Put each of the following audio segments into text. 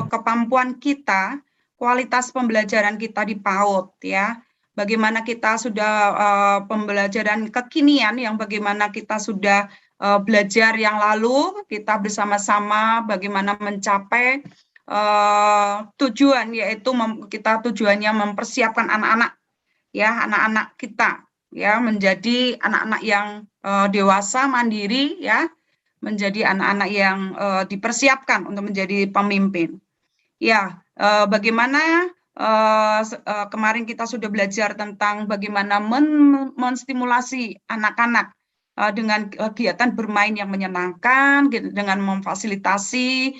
kemampuan kita, kualitas pembelajaran kita di PAUD ya. Bagaimana kita sudah pembelajaran kekinian yang bagaimana kita sudah belajar yang lalu, kita bersama-sama bagaimana mencapai tujuan, yaitu kita tujuannya mempersiapkan anak-anak ya, anak-anak kita ya menjadi anak-anak yang dewasa, mandiri ya, menjadi anak-anak yang dipersiapkan untuk menjadi pemimpin. Ya, bagaimana kemarin kita sudah belajar tentang bagaimana menstimulasi anak-anak dengan kegiatan bermain yang menyenangkan, gitu, dengan memfasilitasi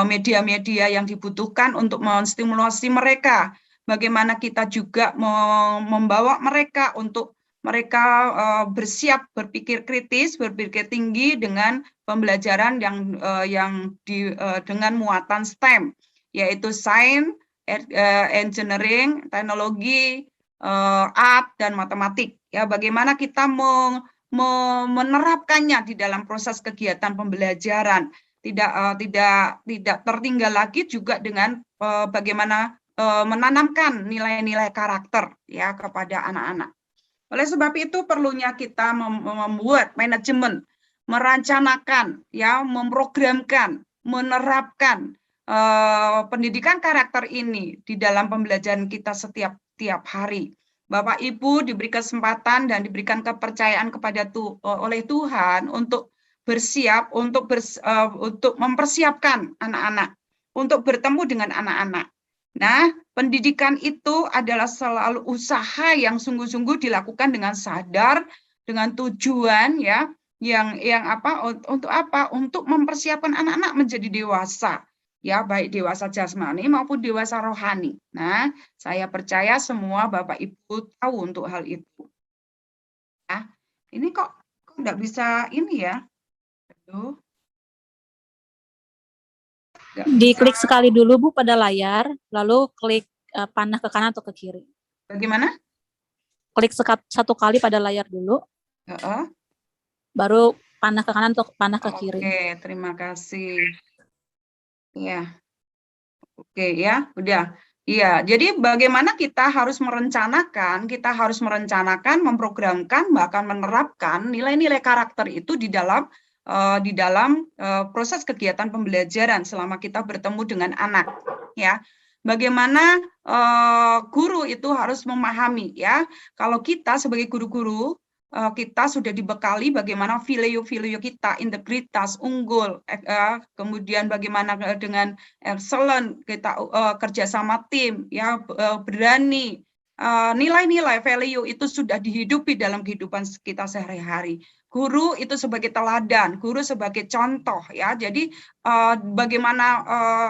media-media yang dibutuhkan untuk menstimulasi mereka. Bagaimana kita juga membawa mereka untuk mereka bersiap berpikir kritis, berpikir tinggi dengan pembelajaran yang dengan muatan STEM, yaitu sains, engineering, teknologi, art, dan matematik. Ya, bagaimana kita menerapkannya di dalam proses kegiatan pembelajaran, tidak tertinggal lagi juga dengan bagaimana menanamkan nilai-nilai karakter ya kepada anak-anak. Oleh sebab itu perlunya kita membuat manajemen, merencanakan, ya, memprogramkan, menerapkan pendidikan karakter ini di dalam pembelajaran kita setiap hari. Bapak Ibu diberi kesempatan dan diberikan kepercayaan oleh Tuhan untuk bersiap untuk mempersiapkan anak-anak untuk bertemu dengan anak-anak. Nah, pendidikan itu adalah selalu usaha yang sungguh-sungguh dilakukan dengan sadar, dengan tujuan ya, yang untuk apa? Untuk mempersiapkan anak-anak menjadi dewasa. Ya, baik dewasa jasmani maupun dewasa rohani. Nah, saya percaya semua Bapak Ibu tahu untuk hal itu. Nah, ini kok nggak bisa ini ya? Aduh. Diklik sekali dulu Bu pada layar, lalu klik panah ke kanan atau ke kiri. Bagaimana? Klik satu kali pada layar dulu, baru panah ke kanan atau panah ke kiri. Oke, terima kasih. Ya, oke ya, udah. Iya, jadi bagaimana kita harus merencanakan, memprogramkan, bahkan menerapkan nilai-nilai karakter itu di dalam proses kegiatan pembelajaran selama kita bertemu dengan anak, ya. Bagaimana guru itu harus memahami, ya. Kalau kita sebagai guru-guru kita sudah dibekali bagaimana value kita, integritas, unggul, kemudian bagaimana dengan excellent, kita kerjasama tim, ya, berani, nilai-nilai value itu sudah dihidupi dalam kehidupan kita sehari-hari. Guru itu sebagai teladan, guru sebagai contoh, ya. Jadi bagaimana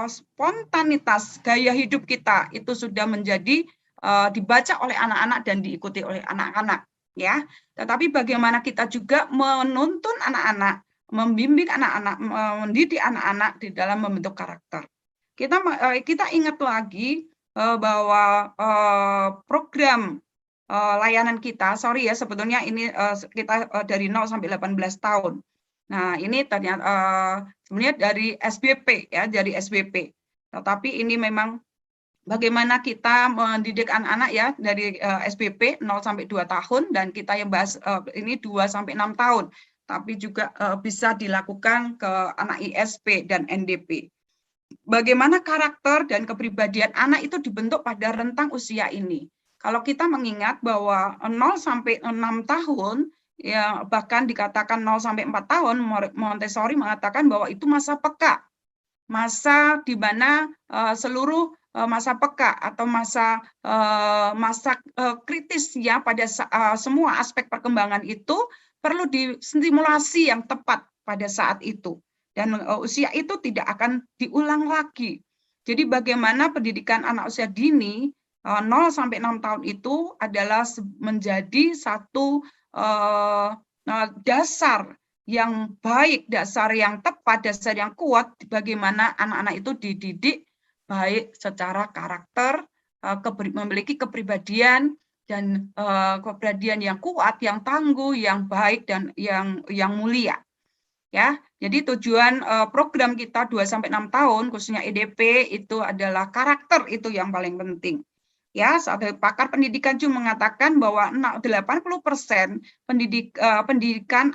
spontanitas gaya hidup kita itu sudah menjadi dibaca oleh anak-anak dan diikuti oleh anak-anak, ya. Tetapi bagaimana kita juga menuntun anak-anak, membimbing anak-anak, mendidik anak-anak di dalam membentuk karakter. Kita ingat lagi bahwa program layanan kita, sorry ya, sebetulnya ini kita dari 0 sampai 18 tahun. Nah, ini ternyata sebenarnya dari SBP ya, dari SBP. Tetapi ini memang bagaimana kita mendidik anak-anak ya dari SBP 0 sampai 2 tahun, dan kita yang bahas ini 2 sampai 6 tahun. Tapi juga bisa dilakukan ke anak ISP dan NDP. Bagaimana karakter dan kepribadian anak itu dibentuk pada rentang usia ini. Kalau kita mengingat bahwa 0 sampai 6 tahun, ya, bahkan dikatakan 0 sampai 4 tahun, Montessori mengatakan bahwa itu masa peka. Masa di mana seluruh masa peka atau masa kritis ya pada semua aspek perkembangan itu perlu distimulasi yang tepat pada saat itu. Dan usia itu tidak akan diulang lagi. Jadi bagaimana pendidikan anak usia dini 0 sampai 6 tahun itu adalah menjadi satu dasar yang baik, dasar yang tepat, dasar yang kuat, bagaimana anak-anak itu dididik baik secara karakter, memiliki kepribadian, dan kepribadian yang kuat, yang tangguh, yang baik, dan yang mulia. Ya, jadi tujuan program kita 2-6 tahun, khususnya EDP, itu adalah karakter itu yang paling penting. Ya, pakar pendidikan juga mengatakan bahwa 80% pendidikan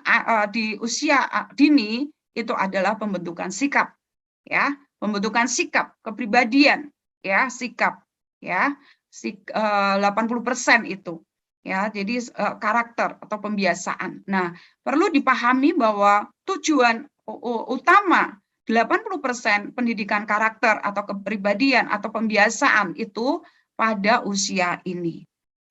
di usia dini itu adalah pembentukan sikap, ya, pembentukan sikap, kepribadian, ya, sikap, ya, 80% itu, ya, jadi karakter atau pembiasaan. Nah, perlu dipahami bahwa tujuan utama 80% pendidikan karakter atau kepribadian atau pembiasaan itu pada usia ini.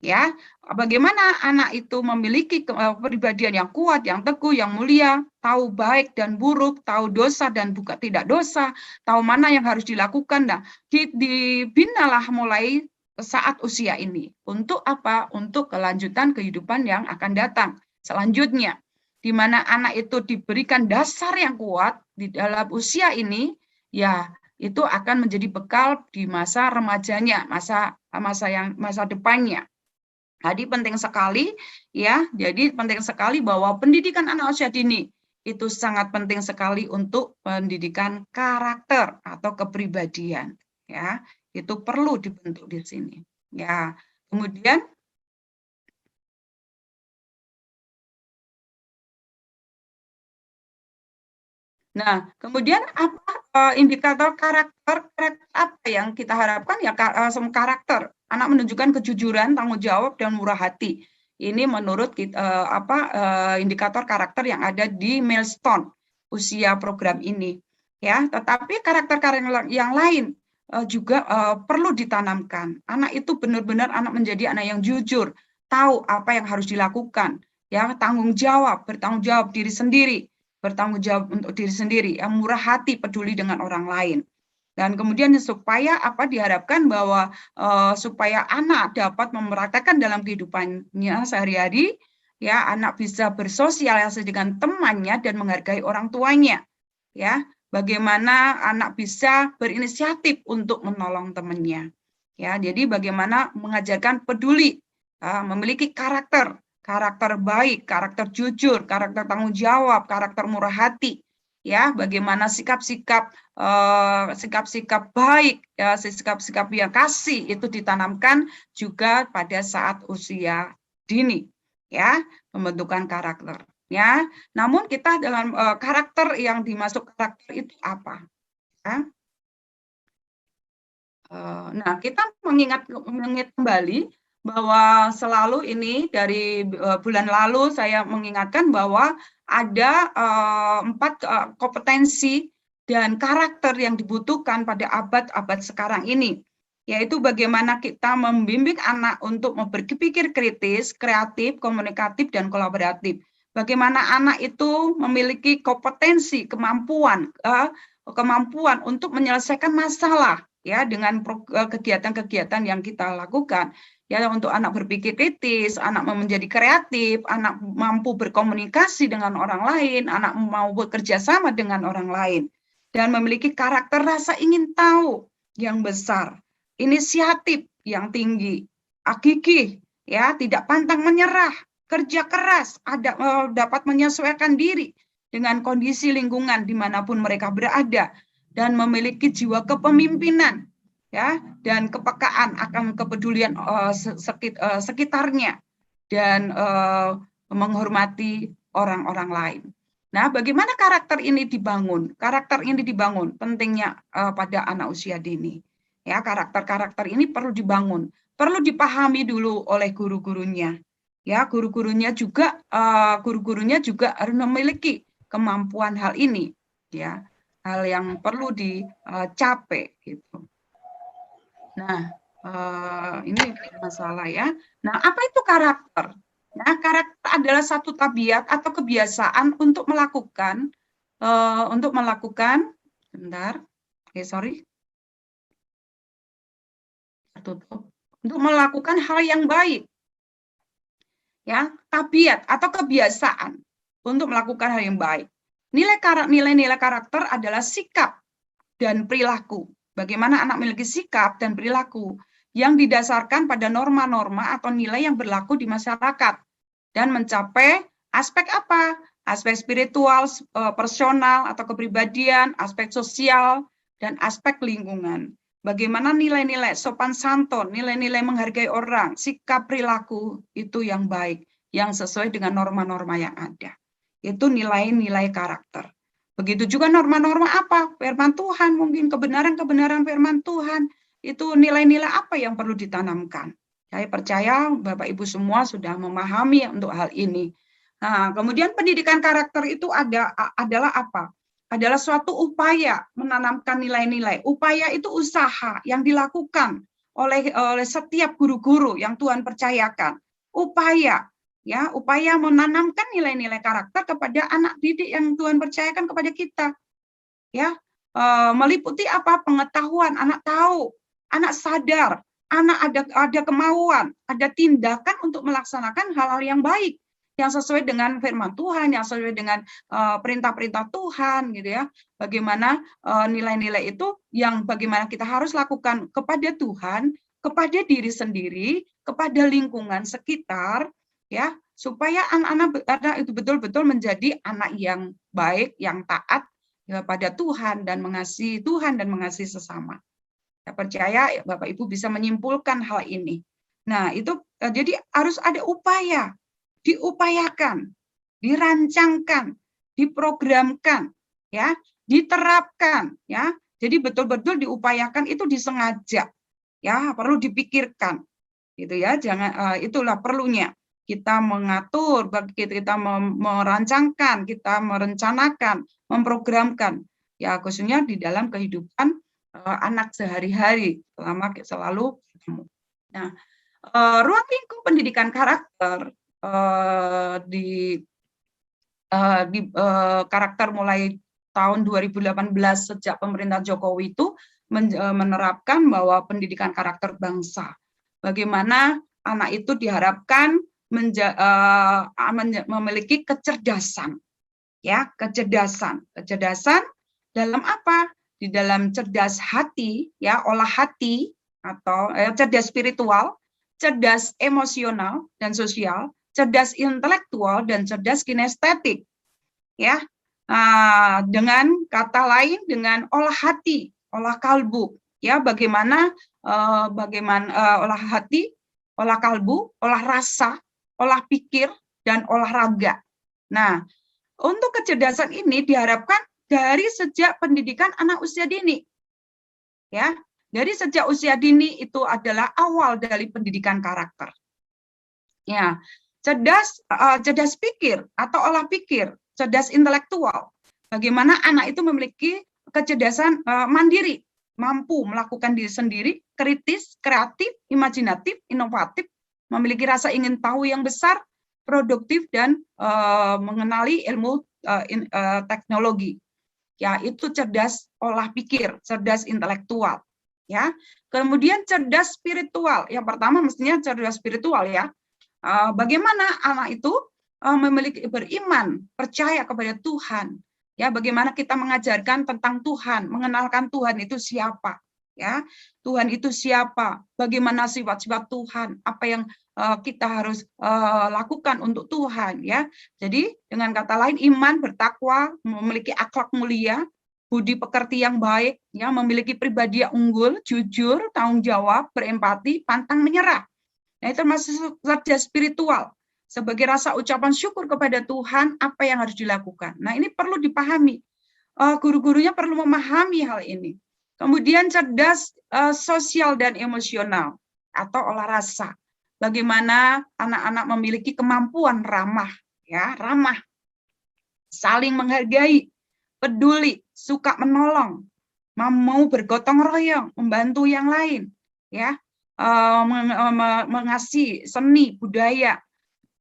Ya, bagaimana anak itu memiliki kepribadian yang kuat, yang teguh, yang mulia, tahu baik dan buruk, tahu dosa dan bukan tidak dosa, tahu mana yang harus dilakukan. Nah, dibinalah mulai saat usia ini. Untuk apa? Untuk kelanjutan kehidupan yang akan datang selanjutnya, di mana anak itu diberikan dasar yang kuat di dalam usia ini, ya itu akan menjadi bekal di masa remajanya, masa depannya. Jadi penting sekali, ya. Jadi penting sekali bahwa pendidikan anak usia dini itu sangat penting sekali untuk pendidikan karakter atau kepribadian, ya. Itu perlu dibentuk di sini, ya. Kemudian kemudian apa indikator karakter apa yang kita harapkan, ya karakter anak menunjukkan kejujuran, tanggung jawab dan murah hati. Ini menurut indikator karakter yang ada di milestone usia program ini, ya. Tetapi karakter-karakter yang lain juga perlu ditanamkan. Anak itu benar-benar menjadi anak yang jujur, tahu apa yang harus dilakukan, ya, bertanggung jawab diri sendiri, bertanggung jawab untuk diri sendiri, yang murah hati, peduli dengan orang lain. Dan kemudian supaya diharapkan bahwa supaya anak dapat mempraktekkan dalam kehidupannya sehari-hari, ya, anak bisa bersosialisasi dengan temannya dan menghargai orang tuanya, ya. Bagaimana anak bisa berinisiatif untuk menolong temannya, ya. Jadi bagaimana mengajarkan peduli, memiliki karakter baik, karakter jujur, karakter tanggung jawab, karakter murah hati, ya. Bagaimana sikap-sikap baik, ya, sikap-sikap yang kasih itu ditanamkan juga pada saat usia dini, ya, pembentukan karakter. Ya, namun kita dalam karakter yang dimasuk karakter itu apa? Ya. Nah, kita mengingat kembali bahwa selalu ini dari bulan lalu saya mengingatkan bahwa ada 4 kompetensi dan karakter yang dibutuhkan pada abad-abad sekarang ini, yaitu bagaimana kita membimbing anak untuk berpikir kritis, kreatif, komunikatif, dan kolaboratif. Bagaimana anak itu memiliki kompetensi, kemampuan untuk menyelesaikan masalah, ya, dengan kegiatan-kegiatan yang kita lakukan, ya, untuk anak berpikir kritis, anak menjadi kreatif, anak mampu berkomunikasi dengan orang lain, anak mau bekerja sama dengan orang lain, dan memiliki karakter rasa ingin tahu yang besar, inisiatif yang tinggi, gigih, ya, tidak pantang menyerah, kerja keras, dapat menyesuaikan diri dengan kondisi lingkungan dimanapun mereka berada, dan memiliki jiwa kepemimpinan, ya, dan kepekaan akan kepedulian sekitarnya, dan menghormati orang-orang lain. Nah, bagaimana karakter ini dibangun? Karakter ini dibangun pentingnya pada anak usia dini. Ya, karakter-karakter ini perlu dibangun, perlu dipahami dulu oleh guru-gurunya. Ya, guru-gurunya juga harus memiliki kemampuan hal ini, ya, hal yang perlu dicapai gitu. Nah, ini masalah, ya. Nah, apa itu karakter? Nah, karakter adalah satu tabiat atau kebiasaan untuk melakukan bentar, sorry, tutup, untuk melakukan hal yang baik, ya, tabiat atau kebiasaan untuk melakukan hal yang baik. Nilai-nilai karakter adalah sikap dan perilaku. Bagaimana anak memiliki sikap dan perilaku yang didasarkan pada norma-norma atau nilai yang berlaku di masyarakat dan mencapai aspek apa? aspek spiritual, personal atau kepribadian, aspek sosial, dan aspek lingkungan. Bagaimana nilai-nilai sopan santun, nilai-nilai menghargai orang, sikap perilaku itu yang baik, yang sesuai dengan norma-norma yang ada. Itu nilai-nilai karakter. Begitu juga norma-norma apa? Firman Tuhan, mungkin kebenaran-kebenaran firman Tuhan. Itu nilai-nilai apa yang perlu ditanamkan. Saya percaya Bapak Ibu semua sudah memahami untuk hal ini. Nah, kemudian pendidikan karakter itu adalah apa? Adalah suatu upaya menanamkan nilai-nilai. Upaya itu usaha yang dilakukan oleh setiap guru-guru yang Tuhan percayakan. Upaya menanamkan nilai-nilai karakter kepada anak didik yang Tuhan percayakan kepada kita. Ya, meliputi apa? Pengetahuan, anak tahu, anak sadar, anak ada kemauan, ada tindakan untuk melaksanakan hal-hal yang baik, yang sesuai dengan firman Tuhan, yang sesuai dengan perintah-perintah Tuhan, gitu ya. Bagaimana nilai-nilai itu yang bagaimana kita harus lakukan kepada Tuhan, kepada diri sendiri, kepada lingkungan sekitar, ya, supaya anak-anak itu betul-betul menjadi anak yang baik, yang taat kepada Tuhan dan mengasihi Tuhan dan mengasihi sesama. Saya percaya Bapak Ibu bisa menyimpulkan hal ini. Nah, itu jadi harus ada upaya, diupayakan, dirancangkan, diprogramkan, ya, diterapkan, ya. Jadi betul-betul diupayakan itu disengaja, ya, perlu dipikirkan, gitu ya. Jangan itulah perlunya kita mengatur, kita merancangkan, kita merencanakan, memprogramkan, ya khususnya di dalam kehidupan anak sehari-hari selalu ketemu. Nah, ruang lingkup pendidikan karakter di karakter mulai tahun 2018 sejak pemerintah Jokowi itu menerapkan bahwa pendidikan karakter bangsa. Bagaimana anak itu diharapkan memiliki kecerdasan, ya, kecerdasan dalam apa? Di dalam cerdas hati, ya, olah hati atau cerdas spiritual, cerdas emosional dan sosial, cerdas intelektual dan cerdas kinestetik, ya. Dengan kata lain dengan olah hati, olah kalbu, ya, bagaimana olah hati, olah kalbu, olah rasa, olah pikir dan olahraga. Nah, untuk kecerdasan ini diharapkan dari sejak pendidikan anak usia dini. Ya, dari sejak usia dini itu adalah awal dari pendidikan karakter. Ya, cerdas pikir atau olah pikir, cerdas intelektual. Bagaimana anak itu memiliki kecerdasan mandiri, mampu melakukan diri sendiri, kritis, kreatif, imajinatif, inovatif, memiliki rasa ingin tahu yang besar, produktif dan mengenali ilmu teknologi. Ya, itu cerdas olah pikir, cerdas intelektual, ya. Kemudian cerdas spiritual. Yang pertama mestinya cerdas spiritual, ya. Bagaimana anak itu memiliki beriman, percaya kepada Tuhan. Ya, bagaimana kita mengajarkan tentang Tuhan, mengenalkan Tuhan itu siapa, ya. Tuhan itu siapa? Bagaimana sifat-sifat Tuhan? Apa yang kita harus lakukan untuk Tuhan, ya. Jadi dengan kata lain iman, bertakwa, memiliki akhlak mulia, budi pekerti yang baik, ya, memiliki pribadi yang unggul, jujur, tanggung jawab, berempati, pantang menyerah. Nah, itu termasuk cerdas spiritual. Sebagai rasa ucapan syukur kepada Tuhan, apa yang harus dilakukan. Nah, ini perlu dipahami. Guru-gurunya perlu memahami hal ini. Kemudian cerdas sosial dan emosional atau olah rasa. Bagaimana anak-anak memiliki kemampuan ramah, ya, ramah, saling menghargai, peduli, suka menolong, mau bergotong royong, membantu yang lain, ya, mengasihi seni, budaya,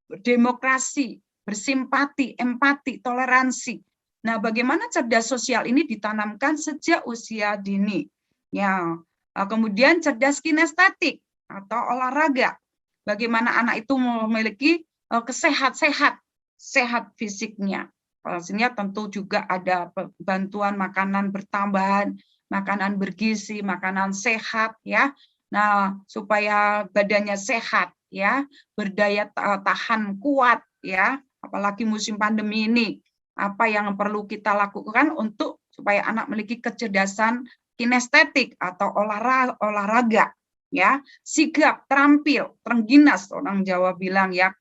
demokrasi, bersimpati, empati, toleransi. Nah, bagaimana cerdas sosial ini ditanamkan sejak usia dini? Ya, kemudian cerdas kinestetik atau olahraga. Bagaimana anak itu memiliki sehat fisiknya. Pastinya tentu juga ada bantuan makanan bertambahan, makanan bergizi, makanan sehat, ya. Nah, supaya badannya sehat, ya, berdaya tahan kuat, ya, apalagi musim pandemi ini. Apa yang perlu kita lakukan untuk supaya anak memiliki kecerdasan kinestetik atau olahraga, ya, sigap, terampil, terengginas, orang Jawa bilang ya,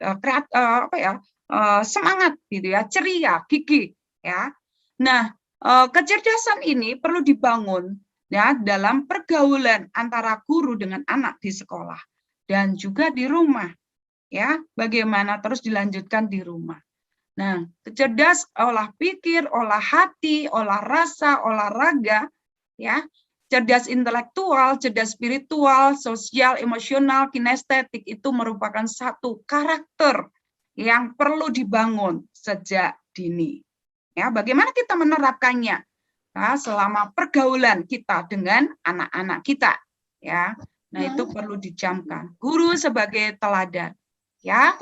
semangat gitu ya, ceria, gigih, ya. Nah, kecerdasan ini perlu dibangun ya dalam pergaulan antara guru dengan anak di sekolah dan juga di rumah, ya. Bagaimana terus dilanjutkan di rumah. Nah, cerdas olah pikir, olah hati, olah rasa, olahraga, ya, cerdas intelektual, cerdas spiritual, sosial, emosional, kinestetik itu merupakan satu karakter yang perlu dibangun sejak dini. Ya, bagaimana kita menerapkannya? Nah, selama pergaulan kita dengan anak-anak kita, ya. Nah, itu perlu dicamkan. Guru sebagai teladan, ya.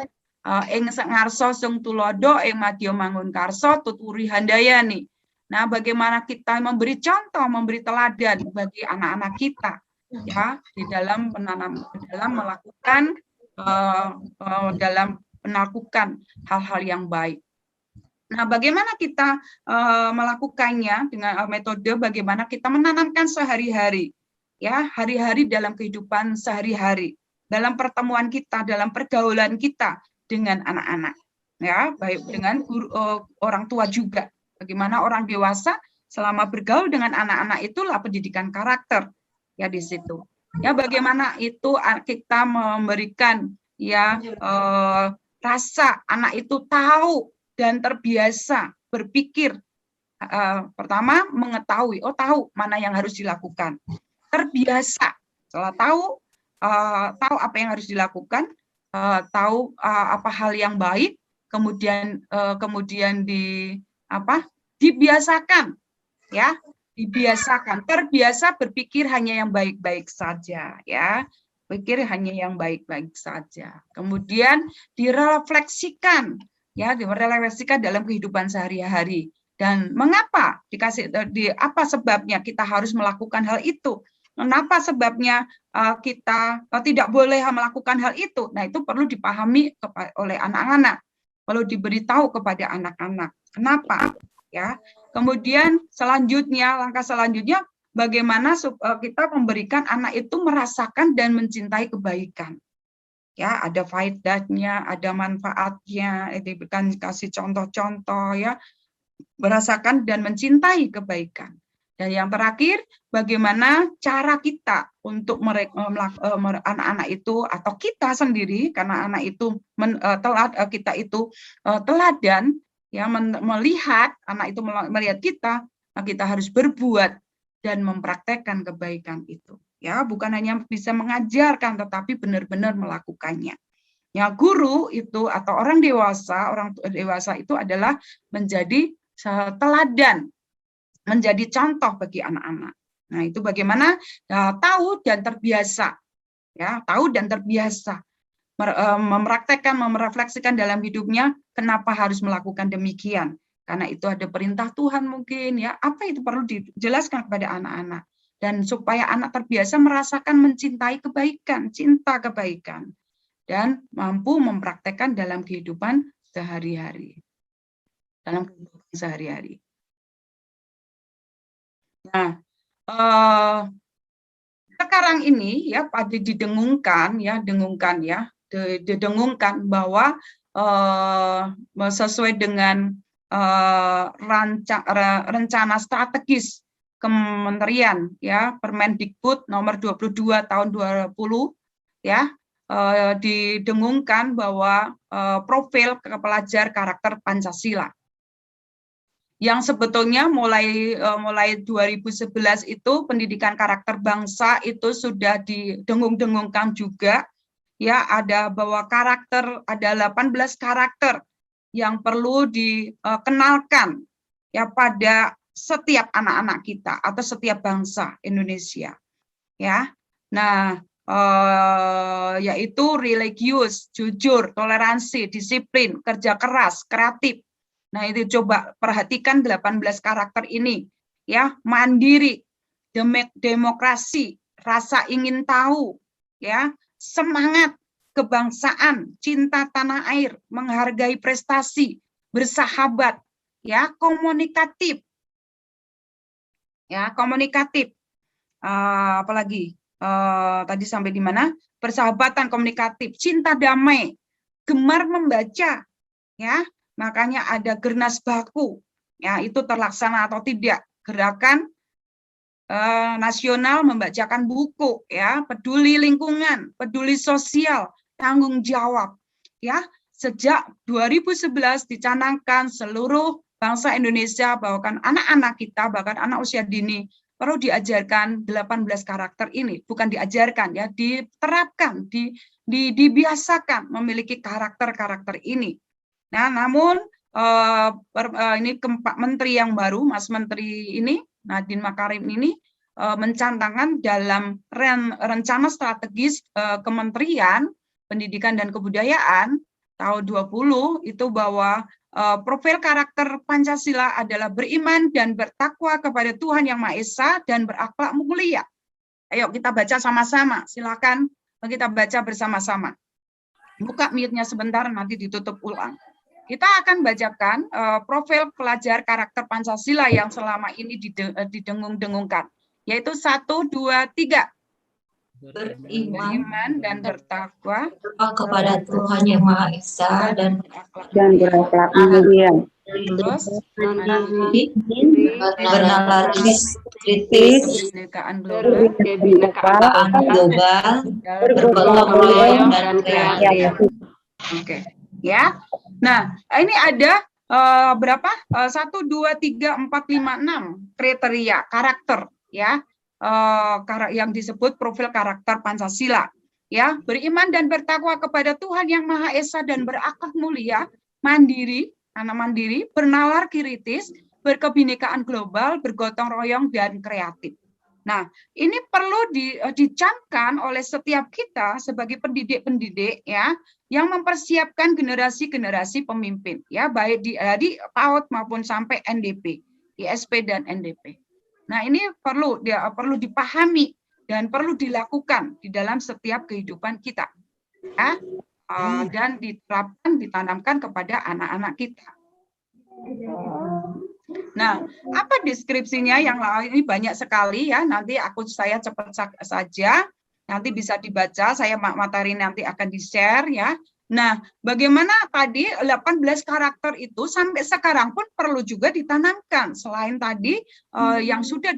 Ing ngarso sung tulodo, ing madya mangun karso, tuturi handayani. Nah, bagaimana kita memberi contoh, memberi teladan bagi anak-anak kita, ya, di dalam melakukan hal-hal yang baik. Nah, bagaimana kita melakukannya dengan metode bagaimana kita menanamkan sehari-hari, ya, hari-hari dalam kehidupan sehari-hari, dalam pertemuan kita, dalam pergaulan kita dengan anak-anak, ya, baik dengan guru, orang tua juga. Bagaimana orang dewasa selama bergaul dengan anak-anak itulah pendidikan karakter, ya, di situ. Ya, bagaimana itu kita memberikan ya rasa anak itu tahu dan terbiasa berpikir. Pertama mengetahui, tahu mana yang harus dilakukan. Terbiasa, setelah tahu apa yang harus dilakukan, tahu apa hal yang baik, kemudian dibiasakan, ya, dibiasakan, terbiasa berpikir hanya yang baik-baik saja, ya, pikir hanya yang baik-baik saja. Kemudian direfleksikan, ya, direfleksikan dalam kehidupan sehari-hari. Dan mengapa apa sebabnya kita harus melakukan hal itu? Kenapa sebabnya kita tidak boleh melakukan hal itu? Nah, itu perlu dipahami oleh anak-anak, perlu diberitahu kepada anak-anak. Kenapa? Ya. Kemudian langkah selanjutnya, bagaimana kita memberikan anak itu merasakan dan mencintai kebaikan. Ya, ada faedahnya, ada manfaatnya, diberikan kasih contoh-contoh, ya, merasakan dan mencintai kebaikan. Dan yang terakhir, bagaimana cara kita untuk anak-anak itu atau kita sendiri, karena anak itu kita itu teladan, ya, melihat anak itu melihat kita, nah kita harus berbuat dan mempraktekkan kebaikan itu. Ya, bukan hanya bisa mengajarkan, tetapi benar-benar melakukannya. Ya, guru itu atau orang dewasa itu adalah menjadi teladan, menjadi contoh bagi anak-anak. Nah, itu bagaimana tahu dan terbiasa, ya, tahu dan terbiasa mempraktekkan, merefleksikan dalam hidupnya kenapa harus melakukan demikian. Karena itu ada perintah Tuhan mungkin, ya, apa itu perlu dijelaskan kepada anak-anak dan supaya anak terbiasa merasakan mencintai kebaikan, cinta kebaikan dan mampu mempraktekkan dalam kehidupan sehari-hari. Dalam kehidupan sehari-hari. Nah, sekarang ini ya didengungkan bahwa sesuai dengan rencana strategis Kementerian, ya, Permendikbud nomor 22 tahun 20, ya, didengungkan bahwa profil pelajar karakter Pancasila yang sebetulnya mulai 2011 itu pendidikan karakter bangsa itu sudah didengung-dengungkan juga, ya, ada bahwa ada 18 karakter yang perlu dikenalkan, ya, pada setiap anak-anak kita atau setiap bangsa Indonesia, ya. Nah, yaitu religius, jujur, toleransi, disiplin, kerja keras, kreatif. Nah, itu coba perhatikan 18 karakter ini, ya, mandiri, demokrasi, rasa ingin tahu, ya, semangat, kebangsaan, cinta tanah air, menghargai prestasi, bersahabat, ya, komunikatif. Ya, komunikatif. Apalagi tadi sampai di mana? Persahabatan, komunikatif, cinta damai, gemar membaca, ya. Makanya ada Gernas Baku, ya, itu terlaksana atau tidak. Gerakan nasional membacakan buku, ya, peduli lingkungan, peduli sosial, tanggung jawab, ya. Sejak 2011 dicanangkan seluruh bangsa Indonesia bahwa anak-anak kita, bahkan anak usia dini, perlu diajarkan 18 karakter ini, bukan diajarkan, ya, diterapkan, dibiasakan memiliki karakter-karakter ini. Nah, namun ini Pak Menteri yang baru, Mas Menteri ini, Nadiem Makarim ini, mencanangkan dalam rencana strategis Kementerian Pendidikan dan Kebudayaan tahun 20 itu bahwa profil karakter Pancasila adalah beriman dan bertakwa kepada Tuhan Yang Maha Esa dan berakhlak mulia. Ayo kita baca sama-sama, silakan kita baca bersama-sama. Buka mute-nya sebentar, nanti ditutup ulang. Kita akan bacakan profil pelajar karakter Pancasila yang selama ini didengung-dengungkan, yaitu 1, 2, 3. Beriman dan bertakwa kepada Tuhan Yang Maha Esa dan berakhlak mulia. Terus bernalar kritis, kebinekaan global, bergotong royong dan kreatif. Oke, ya. Nah, ini ada berapa? 1, 2, 3, 4, 5, 6 kriteria karakter, ya, yang disebut profil karakter Pancasila. Ya, beriman dan bertakwa kepada Tuhan Yang Maha Esa dan berakhlak mulia, mandiri, anak mandiri, bernalar kritis, berkebinekaan global, bergotong royong dan kreatif. Nah, ini perlu dicamkan oleh setiap kita sebagai pendidik-pendidik, ya, yang mempersiapkan generasi-generasi pemimpin, ya, baik di PAUD maupun sampai NDP, ISP dan NDP. Nah, ini perlu dipahami dan perlu dilakukan di dalam setiap kehidupan kita, ya, dan diterapkan, ditanamkan kepada anak-anak kita. Nah, apa deskripsinya yang lain ini banyak sekali, ya. Nanti saya cepat saja, nanti bisa dibaca, saya materi nanti akan di-share, ya. Nah, bagaimana tadi 18 karakter itu sampai sekarang pun perlu juga ditanamkan selain tadi yang sudah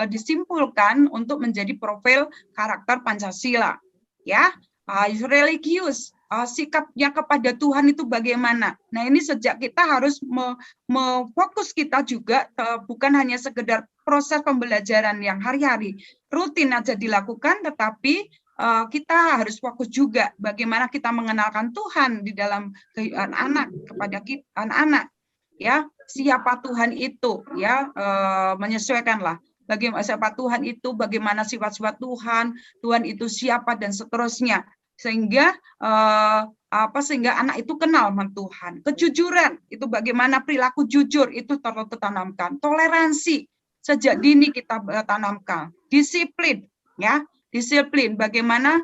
disimpulkan untuk menjadi profil karakter Pancasila, ya. Religius, sikapnya kepada Tuhan itu bagaimana. Nah, ini sejak kita harus fokus kita juga bukan hanya sekedar proses pembelajaran yang hari-hari rutin aja dilakukan, tetapi kita harus fokus juga bagaimana kita mengenalkan Tuhan di dalam kehidupan anak kepada anak-anak, ya, siapa Tuhan itu, ya, menyesuaikanlah bagaimana siapa Tuhan itu, bagaimana sifat-sifat Tuhan itu siapa dan seterusnya, sehingga sehingga anak itu kenal sama Tuhan. Kejujuran itu bagaimana perilaku jujur itu perlu ditanamkan. Toleransi sejak dini kita tanamkan. Disiplin, ya, disiplin bagaimana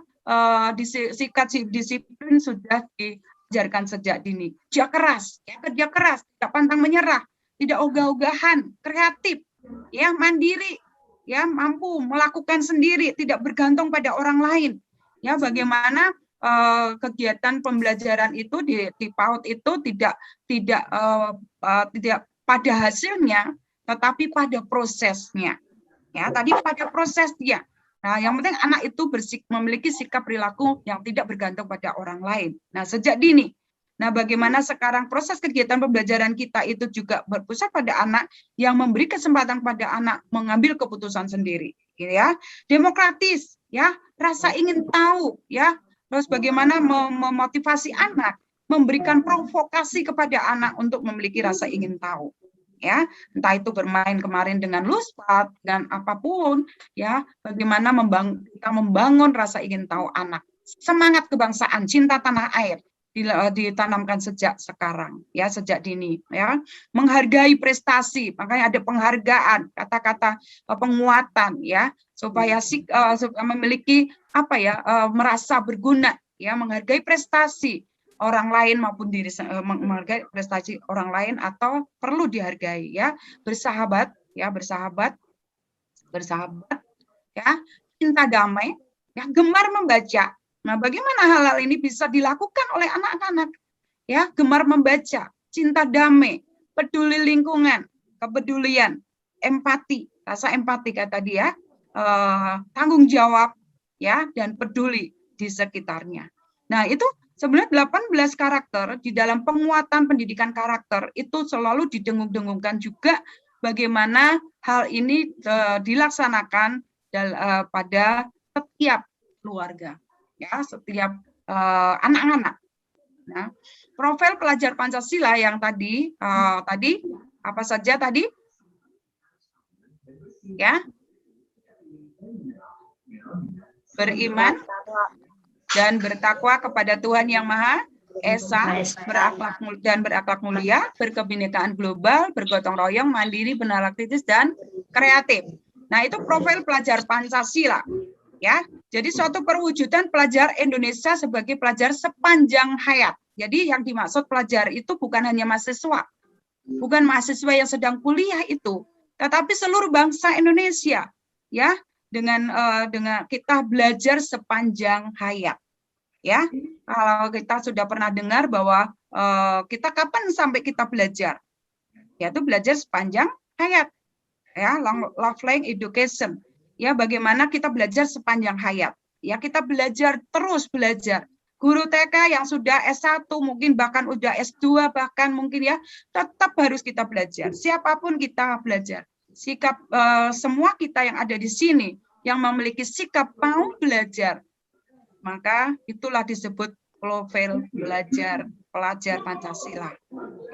sikap disiplin sudah diajarkan sejak dini. Kerja keras, ya, kerja keras, tidak pantang menyerah, tidak ogah-ogahan, kreatif, ya, mandiri, ya, mampu melakukan sendiri, tidak bergantung pada orang lain. Ya, bagaimana kegiatan pembelajaran itu di PAUD itu tidak pada hasilnya, tetapi pada prosesnya. Ya, tadi pada prosesnya. Nah, yang penting anak itu memiliki sikap perilaku yang tidak bergantung pada orang lain. Nah, sejak dini. Nah, bagaimana sekarang proses kegiatan pembelajaran kita itu juga berpusat pada anak yang memberi kesempatan pada anak mengambil keputusan sendiri, ya. Demokratis, ya, rasa ingin tahu, ya. Terus bagaimana memotivasi anak, memberikan provokasi kepada anak untuk memiliki rasa ingin tahu, ya. Entah itu bermain kemarin dengan luspat dan apapun, ya. Bagaimana kita membangun rasa ingin tahu anak. Semangat kebangsaan, cinta tanah air ditanamkan sejak sekarang, ya, sejak dini, ya. Menghargai prestasi, makanya ada penghargaan, kata-kata penguatan, ya, supaya memiliki merasa berguna, ya, menghargai prestasi orang lain maupun menghargai prestasi orang lain atau perlu dihargai, ya. Bersahabat, ya, bersahabat, ya, cinta damai, ya, gemar membaca. Nah, bagaimana hal-hal ini bisa dilakukan oleh anak-anak? Ya, gemar membaca, cinta damai, peduli lingkungan, kepedulian, empati, rasa empati kata dia, tanggung jawab, ya, dan peduli di sekitarnya. Nah, itu sebenarnya 18 karakter di dalam penguatan pendidikan karakter itu selalu didengung-dengungkan juga bagaimana hal ini dilaksanakan pada setiap keluarga, ya, setiap anak-anak. Nah, profil pelajar Pancasila yang tadi apa saja tadi? Ya, beriman dan bertakwa kepada Tuhan Yang Maha Esa, berakhlak mulia, berkebinekaan global, bergotong royong, mandiri, beranalitis dan kreatif. Nah, itu profil pelajar Pancasila, ya. Jadi suatu perwujudan pelajar Indonesia sebagai pelajar sepanjang hayat. Jadi yang dimaksud pelajar itu bukan hanya mahasiswa, bukan mahasiswa yang sedang kuliah itu, tetapi seluruh bangsa Indonesia, ya, dengan kita belajar sepanjang hayat, ya. Kalau kita sudah pernah dengar bahwa kita kapan sampai kita belajar, yaitu belajar sepanjang hayat, ya, lifelong education, ya, bagaimana kita belajar sepanjang hayat, ya, kita belajar terus belajar. Guru TK yang sudah S1 mungkin bahkan udah S2 bahkan mungkin, ya, tetap harus kita belajar. Siapapun kita belajar. Sikap semua kita yang ada di sini yang memiliki sikap mau belajar, maka itulah disebut profil pelajar Pancasila.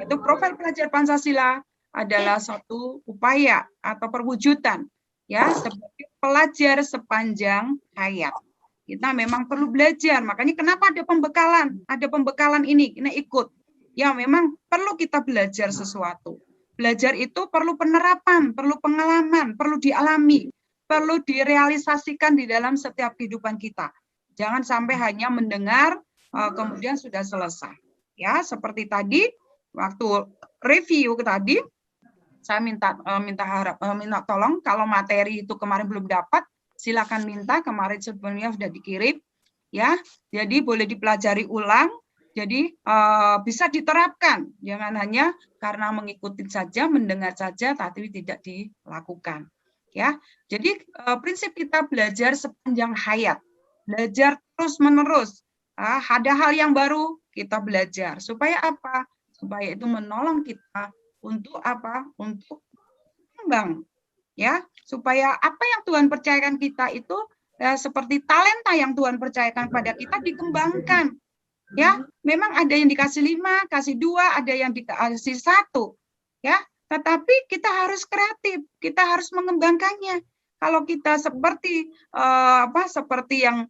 Itu profil pelajar Pancasila adalah suatu upaya atau perwujudan, ya, sebagai pelajar sepanjang hayat. Kita memang perlu belajar, makanya kenapa ada pembekalan ini, ikut. Ya, memang perlu kita belajar sesuatu. Belajar itu perlu penerapan, perlu pengalaman, perlu dialami, perlu direalisasikan di dalam setiap kehidupan kita. Jangan sampai hanya mendengar, kemudian sudah selesai. Ya, seperti tadi, waktu review tadi, saya minta tolong, kalau materi itu kemarin belum dapat, silakan minta, kemarin sebelumnya sudah dikirim, ya. Jadi boleh dipelajari ulang, jadi bisa diterapkan, jangan hanya karena mengikuti saja, mendengar saja, tapi tidak dilakukan, ya. Jadi prinsip kita belajar sepanjang hayat, belajar terus menerus, ada hal yang baru kita belajar, supaya apa? Supaya itu menolong kita untuk apa? Untuk berkembang. Ya, supaya apa yang Tuhan percayakan kita itu seperti talenta yang Tuhan percayakan pada kita dikembangkan. Ya, memang ada yang dikasih 5, kasih 2, ada yang dikasih 1. Ya, tetapi kita harus kreatif, kita harus mengembangkannya. Kalau kita seperti seperti yang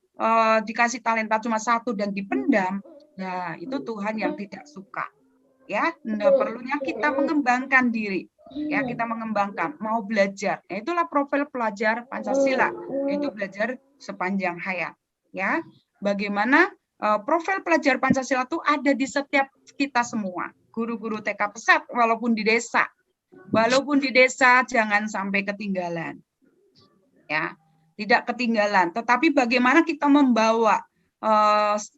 dikasih talenta cuma 1 dan dipendam, ya itu Tuhan yang tidak suka. Ya, perlunya kita mengembangkan diri. Ya, kita mengembangkan, mau belajar. Nah, itulah profil pelajar Pancasila, yaitu belajar sepanjang hayat. Ya, bagaimana profil pelajar Pancasila itu ada di setiap kita semua. Guru-guru TK Pesat, walaupun di desa, jangan sampai ketinggalan. Ya, tidak ketinggalan. Tetapi bagaimana kita membawa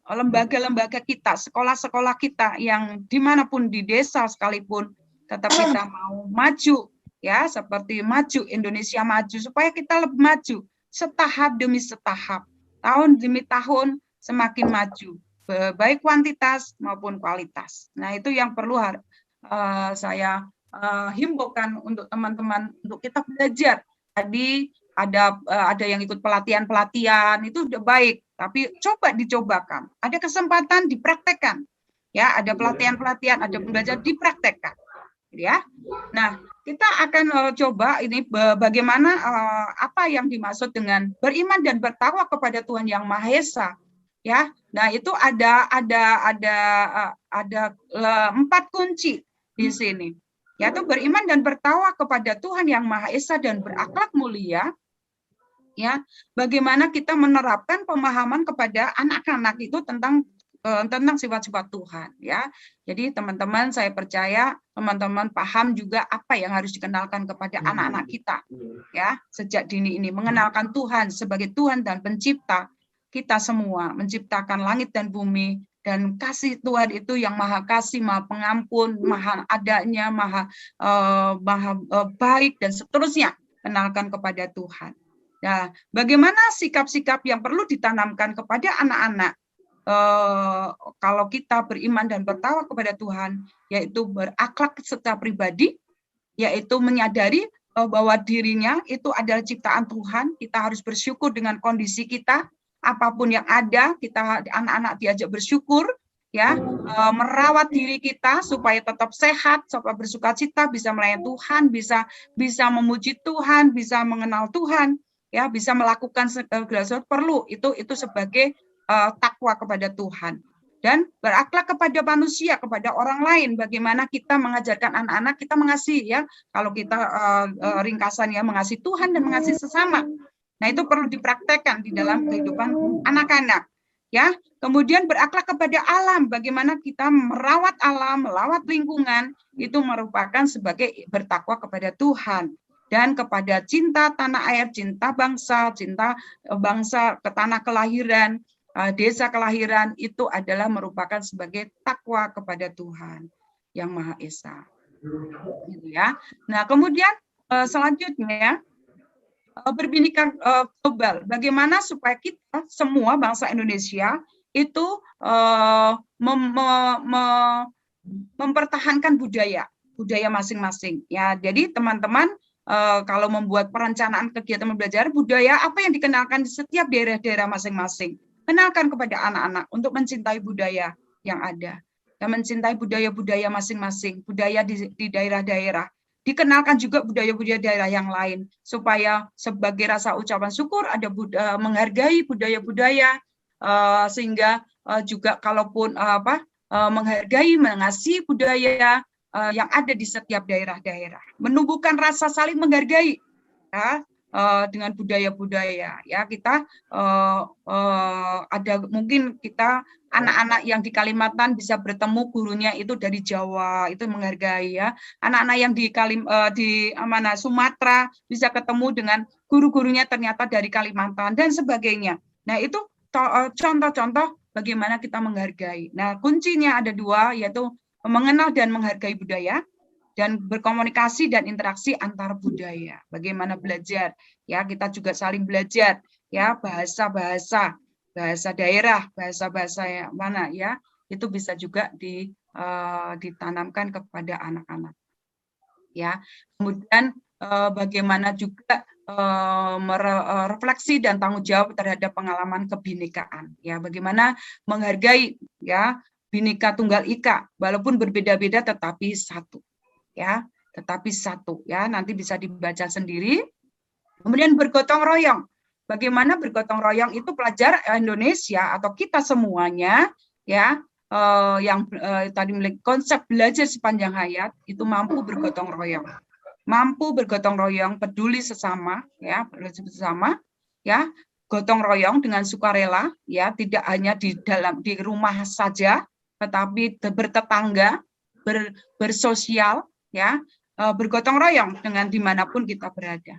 lembaga-lembaga kita, sekolah-sekolah kita yang dimanapun di desa sekalipun, tetap kita mau maju, ya, seperti maju, Indonesia maju, supaya kita lebih maju, setahap demi setahap, tahun demi tahun semakin maju, baik kuantitas maupun kualitas. Nah, itu yang perlu saya himbaukan untuk teman-teman, untuk kita belajar. Tadi ada yang ikut pelatihan, itu udah baik, tapi coba dicobakan. Ada kesempatan dipraktekkan, ya, ada pelatihan, ada belajar dipraktekkan. Ya, nah kita akan coba ini bagaimana apa yang dimaksud dengan beriman dan bertakwa kepada Tuhan Yang Maha Esa, ya. Nah itu ada 4 kunci di sini, yaitu beriman dan bertakwa kepada Tuhan Yang Maha Esa dan berakhlak mulia, ya. Bagaimana kita menerapkan pemahaman kepada anak-anak itu tentang sifat-sifat Tuhan, ya. Jadi teman-teman, saya percaya teman-teman paham juga apa yang harus dikenalkan kepada anak-anak kita, ya, sejak dini ini, mengenalkan Tuhan sebagai Tuhan dan Pencipta kita semua, menciptakan langit dan bumi, dan kasih Tuhan itu yang maha kasih, maha pengampun, maha adanya, maha baik, dan seterusnya. Kenalkan kepada Tuhan. Nah, bagaimana sikap-sikap yang perlu ditanamkan kepada anak-anak kalau kita beriman dan bertakwa kepada Tuhan, yaitu berakhlak secara pribadi, yaitu menyadari bahwa dirinya itu adalah ciptaan Tuhan. Kita harus bersyukur dengan kondisi kita, apapun yang ada, kita anak-anak diajak bersyukur, ya, merawat diri kita supaya tetap sehat, supaya bersukacita, bisa melayani Tuhan, bisa memuji Tuhan, bisa mengenal Tuhan, ya, bisa melakukan segala sesuatu perlu itu sebagai takwa kepada Tuhan, dan berakhlak kepada manusia, kepada orang lain. Bagaimana kita mengajarkan anak-anak kita mengasihi, ya. Kalau kita ringkasannya mengasihi Tuhan dan mengasihi sesama. Nah, itu perlu dipraktekkan di dalam kehidupan anak-anak, ya. Kemudian berakhlak kepada alam, bagaimana kita merawat alam, merawat lingkungan, itu merupakan sebagai bertakwa kepada Tuhan. Dan kepada cinta tanah air, cinta bangsa ke tanah kelahiran, desa kelahiran, itu adalah merupakan sebagai takwa kepada Tuhan yang Maha Esa. Gitu, ya. Nah, kemudian selanjutnya berbineka global. Bagaimana supaya kita semua bangsa Indonesia itu mempertahankan budaya masing-masing. Ya, jadi teman-teman kalau membuat perencanaan kegiatan belajar budaya, apa yang dikenalkan di setiap daerah-daerah masing-masing. Kenalkan kepada anak-anak untuk mencintai budaya yang ada dan mencintai budaya-budaya masing-masing, budaya di daerah-daerah. Dikenalkan juga budaya-budaya daerah yang lain supaya sebagai rasa ucapan syukur ada menghargai budaya-budaya, sehingga juga kalaupun menghargai, mengasihi budaya yang ada di setiap daerah-daerah, menumbuhkan rasa saling menghargai, ya. Dengan budaya-budaya, ya, kita ada mungkin kita anak-anak yang di Kalimantan bisa bertemu gurunya itu dari Jawa, itu menghargai, ya. Anak-anak yang di Sumatera bisa ketemu dengan guru-gurunya ternyata dari Kalimantan dan sebagainya. Nah, itu contoh-contoh bagaimana kita menghargai. Nah, kuncinya ada dua, yaitu mengenal dan menghargai budaya, dan berkomunikasi dan interaksi antar budaya. Bagaimana belajar, ya, kita juga saling belajar, ya, bahasa daerah, bahasa yang mana, ya, itu bisa juga ditanamkan kepada anak-anak, ya. Kemudian bagaimana juga refleksi dan tanggung jawab terhadap pengalaman kebinekaan, ya, bagaimana menghargai, ya, Bhinneka Tunggal Ika, walaupun berbeda-beda tetapi satu. Ya, tetapi satu, ya, nanti bisa dibaca sendiri. Kemudian bergotong royong. Bagaimana bergotong royong itu pelajar Indonesia atau kita semuanya, ya, yang tadi memiliki konsep belajar sepanjang hayat itu mampu bergotong royong. Mampu bergotong royong, peduli sesama, ya, peduli sesama, ya, gotong royong dengan sukarela, ya, tidak hanya di rumah saja, tetapi bertetangga, bersosial, ya, bergotong royong dengan dimanapun kita berada.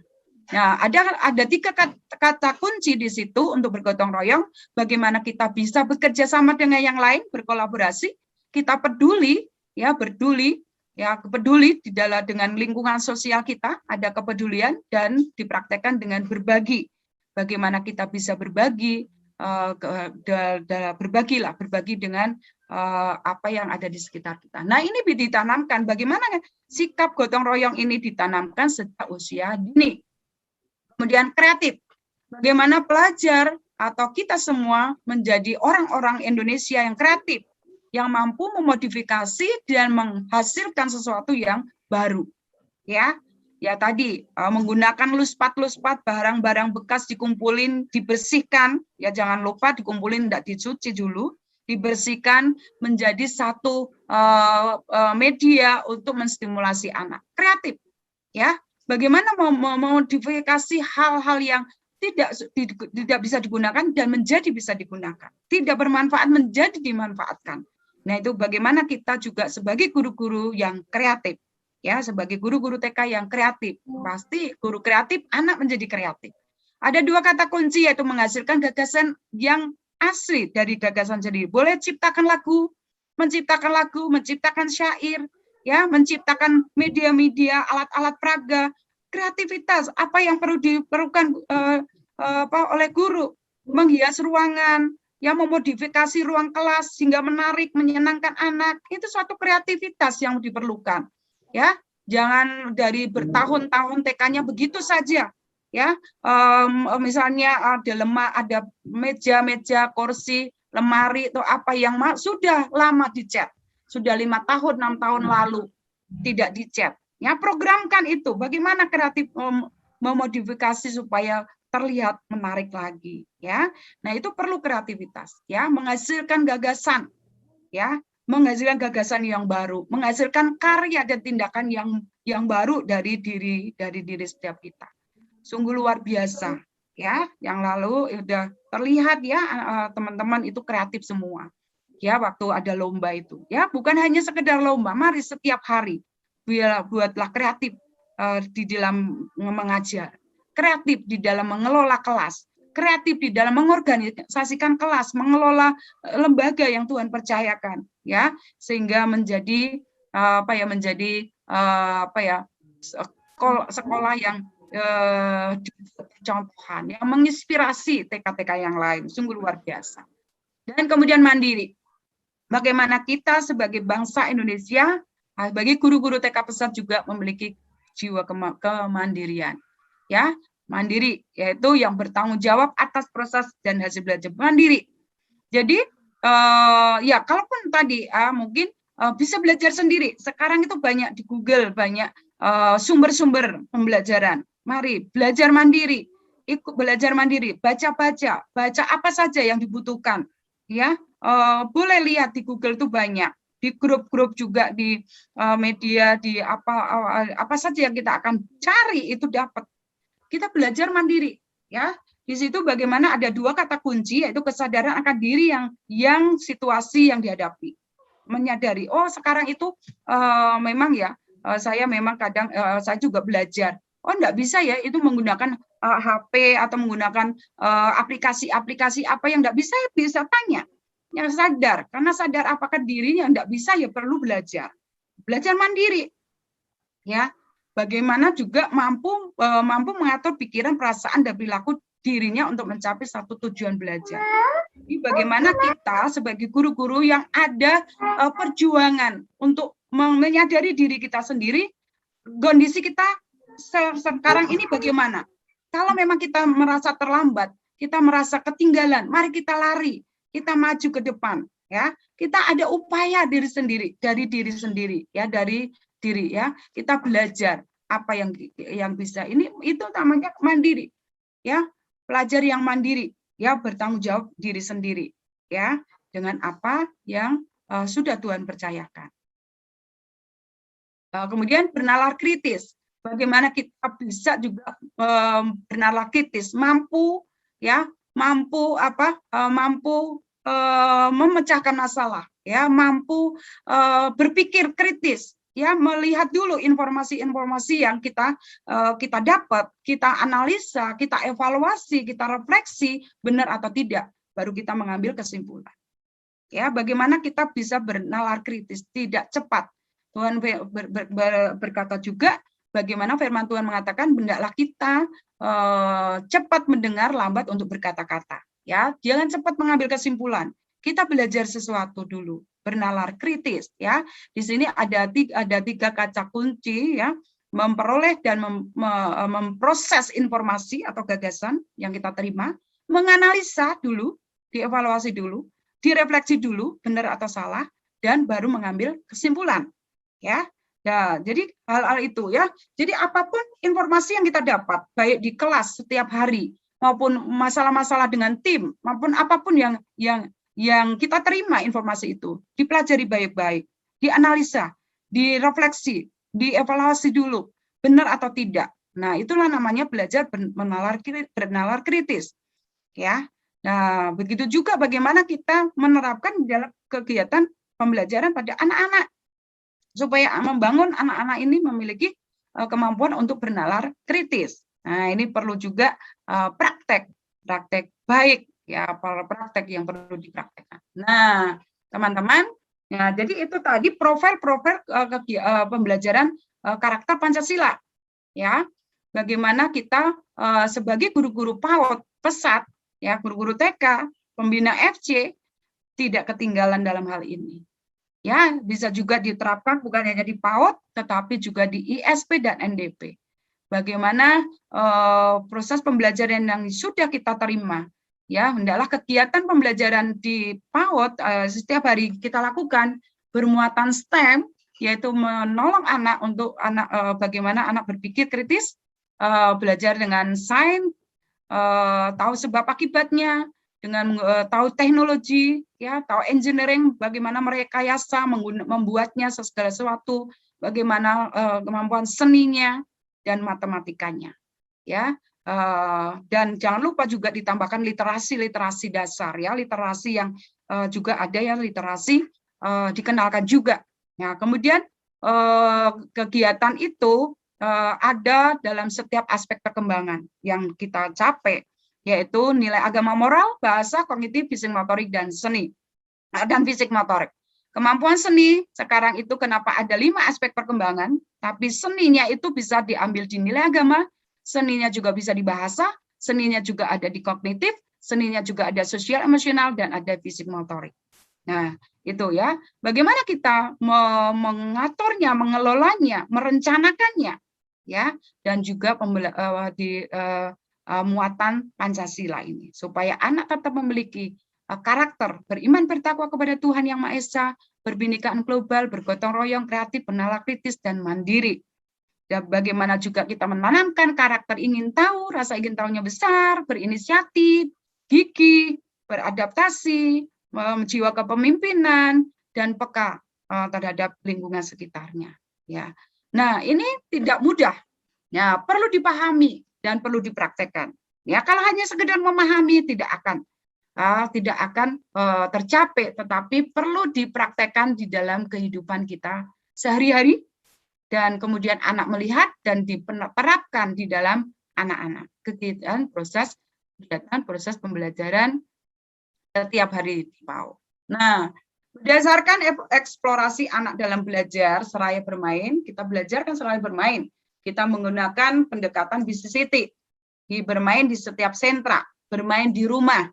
Nah, ada 3 kata kunci di situ untuk bergotong royong. Bagaimana kita bisa bekerja sama dengan yang lain, berkolaborasi, kita peduli, ya, peduli dengan lingkungan sosial kita, ada kepedulian dan dipraktekkan dengan berbagi. Bagaimana kita bisa berbagi, berbagi dengan apa yang ada di sekitar kita. Nah, ini ditanamkan, bagaimana sikap gotong royong ini ditanamkan sejak usia dini. Kemudian kreatif, bagaimana pelajar atau kita semua menjadi orang-orang Indonesia yang kreatif, yang mampu memodifikasi dan menghasilkan sesuatu yang baru, ya. Ya, tadi menggunakan luspat barang-barang bekas dikumpulin, dibersihkan, ya, jangan lupa dikumpulin, tidak dicuci dulu, dibersihkan menjadi satu media untuk menstimulasi anak kreatif, ya. Bagaimana memodifikasi hal-hal yang tidak bisa digunakan dan menjadi bisa digunakan. Tidak bermanfaat menjadi dimanfaatkan. Nah, itu bagaimana kita juga sebagai guru-guru yang kreatif, ya, sebagai guru-guru TK yang kreatif. Pasti guru kreatif, anak menjadi kreatif. Ada 2 kata kunci, yaitu menghasilkan gagasan yang asli dari gagasan sendiri. Boleh ciptakan lagu, menciptakan syair, ya, menciptakan media-media, alat-alat peraga, kreativitas, apa yang perlu diperlukan oleh guru, menghias ruangan, yang memodifikasi ruang kelas sehingga menarik, menyenangkan anak, itu suatu kreativitas yang diperlukan, ya. Jangan dari bertahun-tahun TK-nya begitu saja, ya. Misalnya ada meja, kursi, lemari atau apa yang sudah lama dicat, sudah 5 tahun, 6 tahun lalu tidak dicat. Ya, programkan itu. Bagaimana kreatif memodifikasi supaya terlihat menarik lagi, ya. Nah, itu perlu kreativitas, ya, menghasilkan gagasan, ya, menghasilkan gagasan yang baru, menghasilkan karya dan tindakan yang baru dari diri setiap kita. Sungguh luar biasa, ya. Yang lalu sudah terlihat, ya, teman-teman itu kreatif semua, ya, waktu ada lomba itu, ya, bukan hanya sekedar lomba. Mari setiap hari buatlah kreatif di dalam mengajar, kreatif di dalam mengelola kelas, kreatif di dalam mengorganisasikan kelas, mengelola lembaga yang Tuhan percayakan, ya, sehingga menjadi sekolah yang contohan, yang menginspirasi TK-TK yang lain. Sungguh luar biasa. Dan kemudian mandiri. Bagaimana kita sebagai bangsa Indonesia, bagi guru-guru TK Pesat juga memiliki jiwa kemandirian, ya, mandiri, yaitu yang bertanggung jawab atas proses dan hasil belajar mandiri. Jadi ya, kalaupun tadi mungkin bisa belajar sendiri. Sekarang itu banyak di Google, banyak sumber-sumber pembelajaran. Mari belajar mandiri, ikut belajar mandiri, baca apa saja yang dibutuhkan, ya. Boleh lihat di Google itu banyak, di grup-grup juga, di media, di apa saja yang kita akan cari itu dapat. Kita belajar mandiri, ya. Di situ bagaimana ada 2 kata kunci, yaitu kesadaran akan diri yang situasi yang dihadapi, menyadari, oh sekarang itu memang, ya, saya memang kadang saya juga belajar, oh enggak bisa, ya, itu menggunakan HP atau menggunakan aplikasi-aplikasi apa yang enggak bisa, ya bisa tanya. Yang sadar, karena sadar apakah dirinya enggak bisa, ya perlu belajar mandiri, ya. Bagaimana juga mampu mengatur pikiran, perasaan, dan perilaku dirinya untuk mencapai satu tujuan belajar. Jadi bagaimana kita sebagai guru-guru yang ada perjuangan untuk menyadari diri kita sendiri, kondisi kita sekarang ini bagaimana. Kalau memang kita merasa terlambat, kita merasa ketinggalan, mari kita lari, kita maju ke depan, ya. Kita ada upaya dari diri sendiri, ya, dari diri, ya. Kita belajar apa yang bisa. Itu namanya mandiri, ya. Pelajar yang mandiri, ya, bertanggung jawab diri sendiri, ya, dengan apa yang sudah Tuhan percayakan. Kemudian bernalar kritis. Bagaimana kita bisa juga bernalar kritis, mampu memecahkan masalah, ya, mampu berpikir kritis, ya, melihat dulu informasi-informasi yang kita dapat, kita analisa, kita evaluasi, kita refleksi benar atau tidak, baru kita mengambil kesimpulan. Ya, bagaimana kita bisa bernalar kritis, tidak cepat. Tuhan berkata juga, bagaimana firman Tuhan mengatakan, hendaklah kita cepat mendengar, lambat untuk berkata-kata. Ya, jangan cepat mengambil kesimpulan. Kita belajar sesuatu dulu, bernalar kritis, ya. Di sini ada 3 kata kunci, ya, memperoleh dan memproses informasi atau gagasan yang kita terima, menganalisa dulu, dievaluasi dulu, direfleksi dulu, benar atau salah, dan baru mengambil kesimpulan, ya. Ya, jadi hal-hal itu, ya. Jadi apapun informasi yang kita dapat, baik di kelas setiap hari maupun masalah-masalah dengan tim, maupun apapun yang kita terima informasi itu, dipelajari baik-baik, dianalisa, direfleksi, dievaluasi dulu, benar atau tidak. Nah, itulah namanya belajar bernalar kritis, ya. Nah, begitu juga bagaimana kita menerapkan dalam kegiatan pembelajaran pada anak-anak supaya membangun anak-anak ini memiliki kemampuan untuk bernalar kritis. Nah, ini perlu juga praktek baik, ya, praktek yang perlu dipraktekkan. Nah, teman-teman, ya, jadi itu tadi profil-profil pembelajaran karakter Pancasila, ya. Bagaimana kita sebagai guru-guru PAUD, pesat, ya, guru-guru TK, pembina FC tidak ketinggalan dalam hal ini. Ya, bisa juga diterapkan bukan hanya di PAUD, tetapi juga di ISP dan NDP. Bagaimana proses pembelajaran yang sudah kita terima, ya, hendaklah kegiatan pembelajaran di PAUD setiap hari kita lakukan bermuatan STEM, yaitu menolong anak untuk bagaimana anak berpikir kritis, belajar dengan sains, tahu sebab akibatnya, dengan tahu teknologi, ya, tahu engineering, bagaimana merekayasa, membuatnya segala sesuatu, bagaimana kemampuan seninya dan matematikanya, ya. Dan jangan lupa juga ditambahkan literasi dasar, ya, literasi yang juga ada, ya, literasi dikenalkan juga. Nah, kemudian kegiatan itu ada dalam setiap aspek perkembangan yang kita capai, yaitu nilai agama moral, bahasa, kognitif, fisik motorik, dan seni, dan fisik motorik. Kemampuan seni, sekarang itu kenapa ada 5 aspek perkembangan, tapi seninya itu bisa diambil di nilai agama, seninya juga bisa di bahasa, seninya juga ada di kognitif, seninya juga ada sosial emosional, dan ada fisik motorik. Nah, itu, ya. Bagaimana kita mengaturnya, mengelolanya, merencanakannya, ya, dan juga muatan Pancasila ini, supaya anak tetap memiliki karakter beriman bertakwa kepada Tuhan Yang Maha Esa, berbhinneka global, bergotong royong, kreatif, bernalar kritis, dan mandiri. Dan bagaimana juga kita menanamkan karakter ingin tahu, rasa ingin tahunya besar, berinisiatif, gigih, beradaptasi, jiwa kepemimpinan, dan peka terhadap lingkungan sekitarnya. Ya. Nah, ini tidak mudah. Ya, perlu dipahami dan perlu dipraktekkan. Ya, kalau hanya sekedar memahami tidak akan tercapai, tetapi perlu dipraktekkan di dalam kehidupan kita sehari-hari, dan kemudian anak melihat dan diterapkan di dalam anak-anak kegiatan proses pembelajaran setiap hari di PAUD. Nah, berdasarkan eksplorasi anak dalam belajar seraya bermain, kita belajarkan seraya bermain. Kita menggunakan pendekatan BCCT, bermain di setiap sentra, bermain di rumah.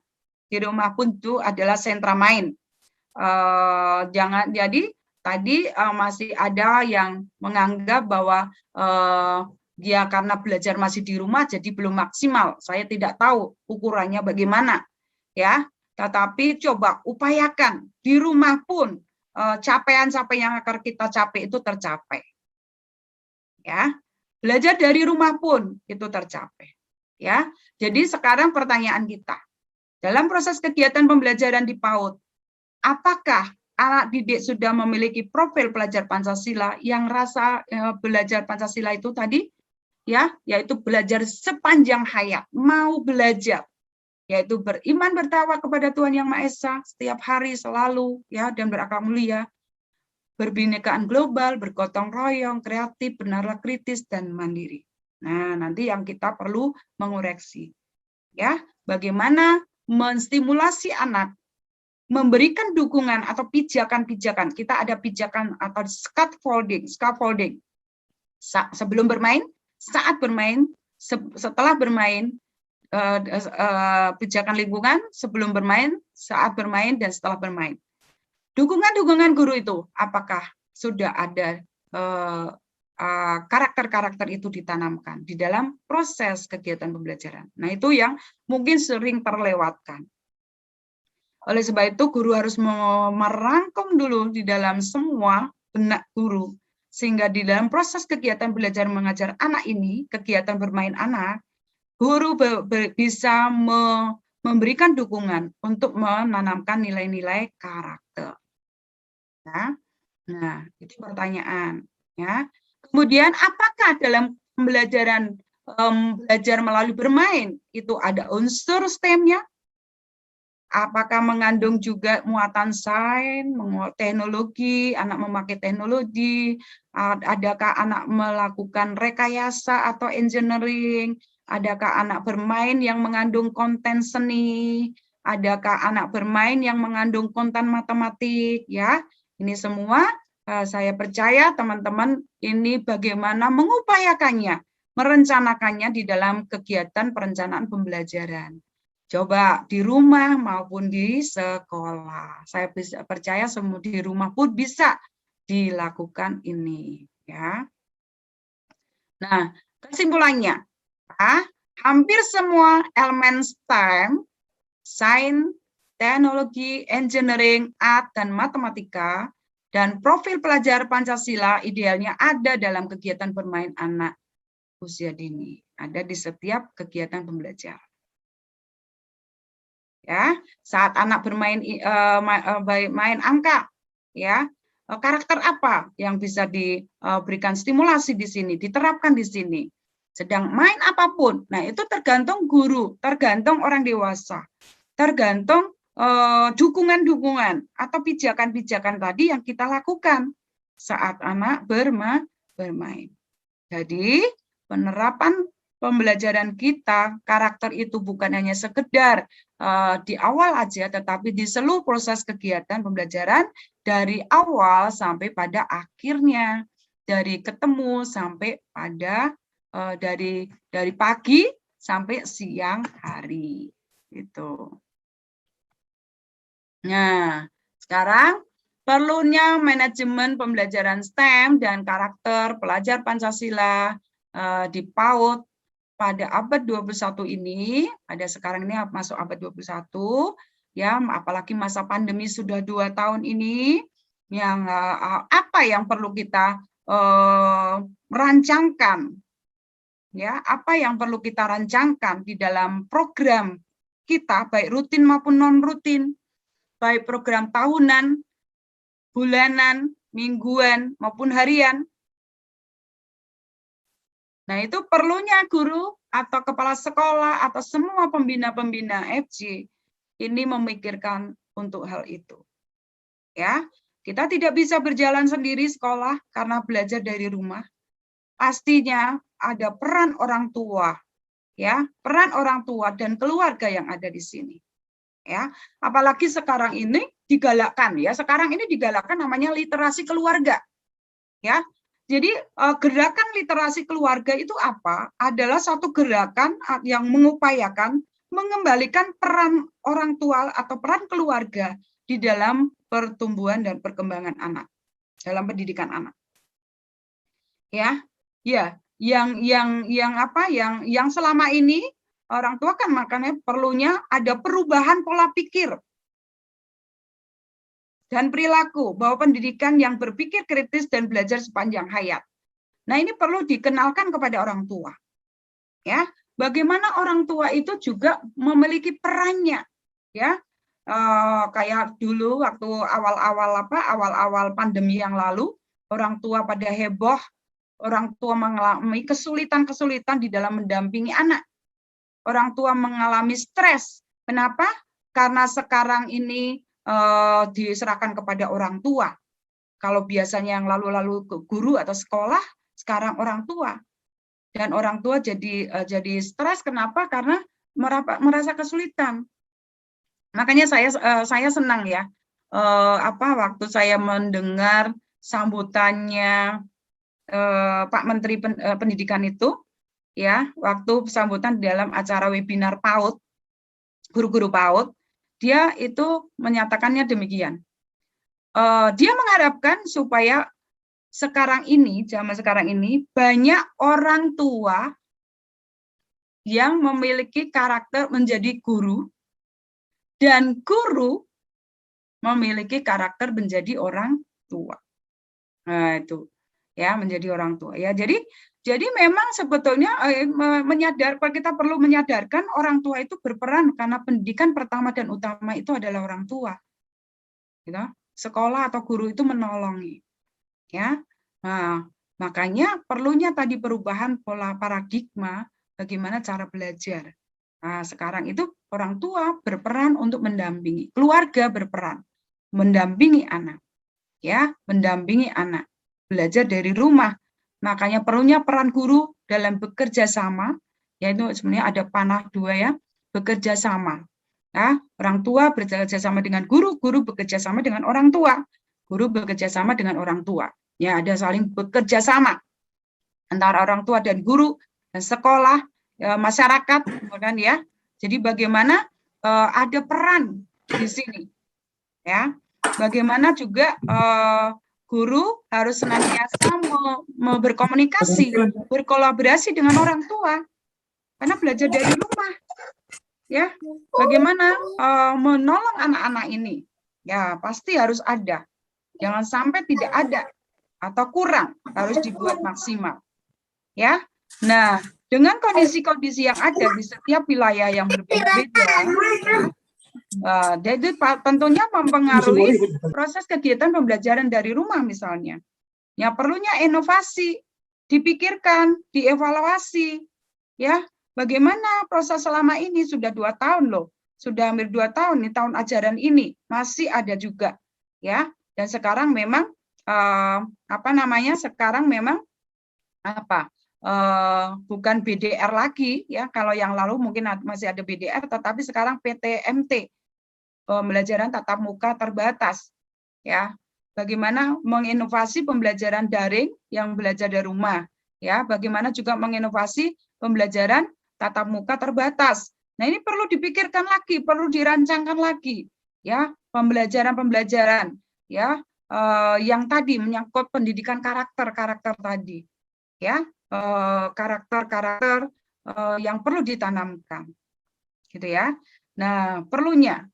Di rumah pun itu adalah sentra main. Jadi tadi masih ada yang menganggap bahwa dia karena belajar masih di rumah jadi belum maksimal. Saya tidak tahu ukurannya bagaimana, ya. Tetapi coba upayakan di rumah pun capaian-capaian yang akan kita capai itu tercapai, ya. Belajar dari rumah pun itu tercapai, ya. Jadi sekarang pertanyaan kita, dalam proses kegiatan pembelajaran di PAUD, apakah anak didik sudah memiliki profil pelajar Pancasila yang rasa belajar Pancasila itu tadi, ya, yaitu belajar sepanjang hayat, mau belajar, yaitu beriman bertakwa kepada Tuhan Yang Maha Esa setiap hari selalu, ya, dan berakhlak mulia, berbhinneka global, bergotong royong, kreatif, bernalar kritis, dan mandiri. Nah, nanti yang kita perlu mengoreksi, ya, bagaimana menstimulasi anak, memberikan dukungan atau pijakan-pijakan. Kita ada pijakan atau scaffolding. Sebelum bermain, saat bermain, setelah bermain, pijakan lingkungan, sebelum bermain, saat bermain, dan setelah bermain. Dukungan-dukungan guru itu, apakah sudah ada karakter-karakter itu ditanamkan di dalam proses kegiatan pembelajaran. Nah, itu yang mungkin sering terlewatkan. Oleh sebab itu, guru harus merangkum dulu di dalam semua benak guru, sehingga di dalam proses kegiatan belajar mengajar anak ini, kegiatan bermain anak, guru bisa memberikan dukungan untuk menanamkan nilai-nilai karakter. Ya. Nah, itu pertanyaan. Ya. Kemudian, apakah dalam pembelajaran belajar melalui bermain, itu ada unsur STEM-nya, apakah mengandung juga muatan sains, teknologi, anak memakai teknologi, adakah anak melakukan rekayasa atau engineering, adakah anak bermain yang mengandung konten seni, adakah anak bermain yang mengandung konten matematik, ya. Ini semua saya percaya teman-teman ini bagaimana mengupayakannya, merencanakannya di dalam kegiatan perencanaan pembelajaran. Coba di rumah maupun di sekolah. Saya percaya semua di rumah pun bisa dilakukan ini, ya. Nah, kesimpulannya, hampir semua elemen STEM, sains, teknologi, engineering, art, dan matematika, dan profil pelajar Pancasila idealnya ada dalam kegiatan bermain anak usia dini. Ada di setiap kegiatan pembelajaran. Ya, saat anak bermain main angka, ya, karakter apa yang bisa diberikan stimulasi di sini, diterapkan di sini. Sedang main apapun, nah itu tergantung guru, tergantung orang dewasa, tergantung dukungan-dukungan atau pijakan-pijakan tadi yang kita lakukan saat anak bermain. Jadi penerapan pembelajaran kita, karakter itu bukan hanya sekedar di awal aja, tetapi di seluruh proses kegiatan pembelajaran dari awal sampai pada akhirnya, dari ketemu sampai pada dari pagi sampai siang hari, itu. Nah, sekarang perlunya manajemen pembelajaran STEM dan karakter pelajar Pancasila di PAUD pada abad 21 ini, pada sekarang ini masuk abad 21, ya, apalagi masa pandemi sudah 2 tahun ini, yang apa yang perlu kita rancangkan, ya, apa yang perlu kita rancangkan di dalam program kita, baik rutin maupun non rutin, baik program tahunan, bulanan, mingguan maupun harian. Nah, itu perlunya guru atau kepala sekolah atau semua pembina-pembina FG ini memikirkan untuk hal itu. Ya, kita tidak bisa berjalan sendiri sekolah karena belajar dari rumah. Pastinya ada peran orang tua, ya, peran orang tua dan keluarga yang ada di sini. Ya, apalagi sekarang ini digalakkan, ya, sekarang ini digalakkan namanya literasi keluarga. Ya. Jadi gerakan literasi keluarga itu apa? Adalah satu gerakan yang mengupayakan mengembalikan peran orang tua atau peran keluarga di dalam pertumbuhan dan perkembangan anak, dalam pendidikan anak. Ya, ya, yang selama ini orang tua kan makanya perlunya ada perubahan pola pikir dan perilaku, bahwa pendidikan yang berpikir kritis dan belajar sepanjang hayat. Nah, ini perlu dikenalkan kepada orang tua. Ya, bagaimana orang tua itu juga memiliki perannya, ya. Kayak dulu waktu awal-awal pandemi yang lalu, orang tua pada heboh, orang tua mengalami kesulitan-kesulitan di dalam mendampingi anak. Orang tua mengalami stres. Kenapa? Karena sekarang ini diserahkan kepada orang tua. Kalau biasanya yang lalu-lalu ke guru atau sekolah, sekarang orang tua. Dan orang tua jadi stres. Kenapa? Karena merasa kesulitan. Makanya saya senang, ya, waktu saya mendengar sambutannya Pak Menteri Pendidikan itu, ya, waktu sambutan di dalam acara webinar PAUD, guru-guru PAUD, dia itu menyatakannya demikian. Dia mengharapkan supaya zaman sekarang ini, banyak orang tua yang memiliki karakter menjadi guru, dan guru memiliki karakter menjadi orang tua. Nah, itu, ya, menjadi orang tua. Ya, jadi memang sebetulnya kita perlu menyadarkan orang tua itu berperan, karena pendidikan pertama dan utama itu adalah orang tua. Gitu. Sekolah atau guru itu menolongi. Ya. Nah, makanya perlunya tadi perubahan pola paradigma bagaimana cara belajar. Nah, sekarang itu orang tua berperan untuk mendampingi, keluarga berperan mendampingi anak, ya, mendampingi anak belajar dari rumah. Makanya perlunya peran guru dalam bekerja sama, yaitu sebenarnya ada panah dua ya, bekerja sama. Ya, orang tua bekerja sama dengan guru, guru bekerja sama dengan orang tua, guru bekerja sama dengan orang tua. Ya, ada saling bekerja sama antara orang tua dan guru dan sekolah, masyarakat, kemudian ya. Jadi bagaimana ada peran di sini, ya. Bagaimana juga guru harus senantiasa berkomunikasi, berkolaborasi dengan orang tua, karena belajar dari rumah. Ya, bagaimana menolong anak-anak ini? Ya, pasti harus ada. Jangan sampai tidak ada atau kurang, harus dibuat maksimal. Ya. Nah, dengan kondisi-kondisi yang ada di setiap wilayah yang berbeda-beda, jadi tentunya mempengaruhi proses kegiatan pembelajaran dari rumah misalnya. Ya, perlunya inovasi, dipikirkan, dievaluasi, ya. Bagaimana proses selama ini sudah 2 tahun loh, sudah hampir 2 tahun nih tahun ajaran ini masih ada juga, ya. Dan sekarang memang sekarang memang bukan BDR lagi ya. Kalau yang lalu mungkin masih ada BDR, tetapi sekarang PTMT, pembelajaran tatap muka terbatas, ya. Bagaimana menginovasi pembelajaran daring yang belajar dari rumah, ya. Bagaimana juga menginovasi pembelajaran tatap muka terbatas. Nah, ini perlu dipikirkan lagi, perlu dirancangkan lagi, ya, pembelajaran-pembelajaran, ya, yang tadi menyangkut pendidikan karakter tadi, ya, karakter-karakter yang perlu ditanamkan, gitu ya. Nah, perlunya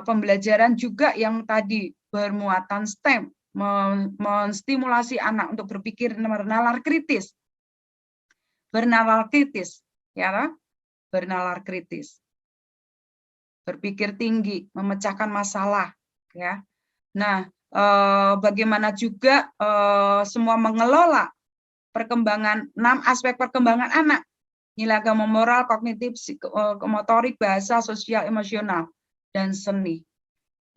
pembelajaran juga yang tadi bermuatan STEM, menstimulasi anak untuk berpikir bernalar kritis, ya, bernalar kritis, berpikir tinggi, memecahkan masalah, ya. Nah, bagaimana juga semua mengelola perkembangan 6 aspek perkembangan anak, nilai agama, moral, kognitif, motorik, bahasa, sosial, emosional, dan seni.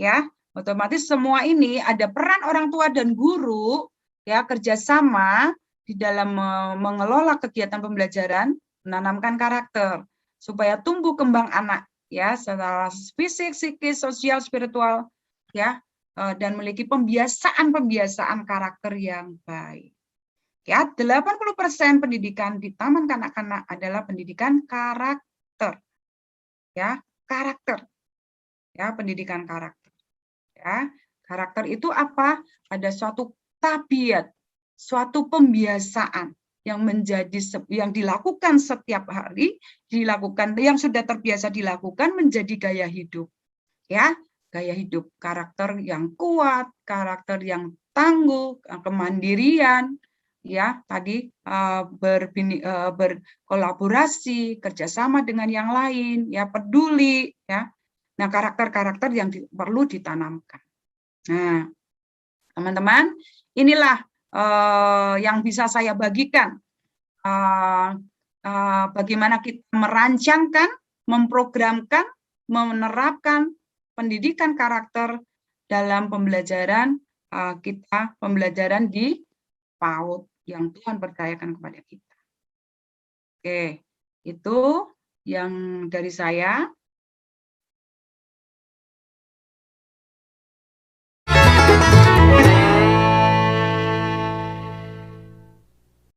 Ya, otomatis semua ini ada peran orang tua dan guru, ya, kerjasama di dalam mengelola kegiatan pembelajaran, menanamkan karakter supaya tumbuh kembang anak, ya, secara fisik, psikis, sosial, spiritual, ya, dan memiliki pembiasaan karakter yang baik. Ya, 80% pendidikan di taman kanak-kanak adalah pendidikan karakter. Ya, karakter. Ya, pendidikan karakter. Ya, karakter itu apa? Ada suatu tabiat, suatu pembiasaan yang dilakukan setiap hari, yang sudah terbiasa dilakukan menjadi gaya hidup. Ya, gaya hidup, karakter yang kuat, karakter yang tangguh, kemandirian, ya, tadi berkolaborasi, kerjasama dengan yang lain, ya, peduli, ya. Nah, karakter-karakter yang perlu ditanamkan. Nah, teman-teman, inilah yang bisa saya bagikan. Bagaimana kita merancangkan, memprogramkan, menerapkan pendidikan karakter dalam pembelajaran kita, pembelajaran di PAUD yang Tuhan percayakan kepada kita. Oke, itu yang dari saya.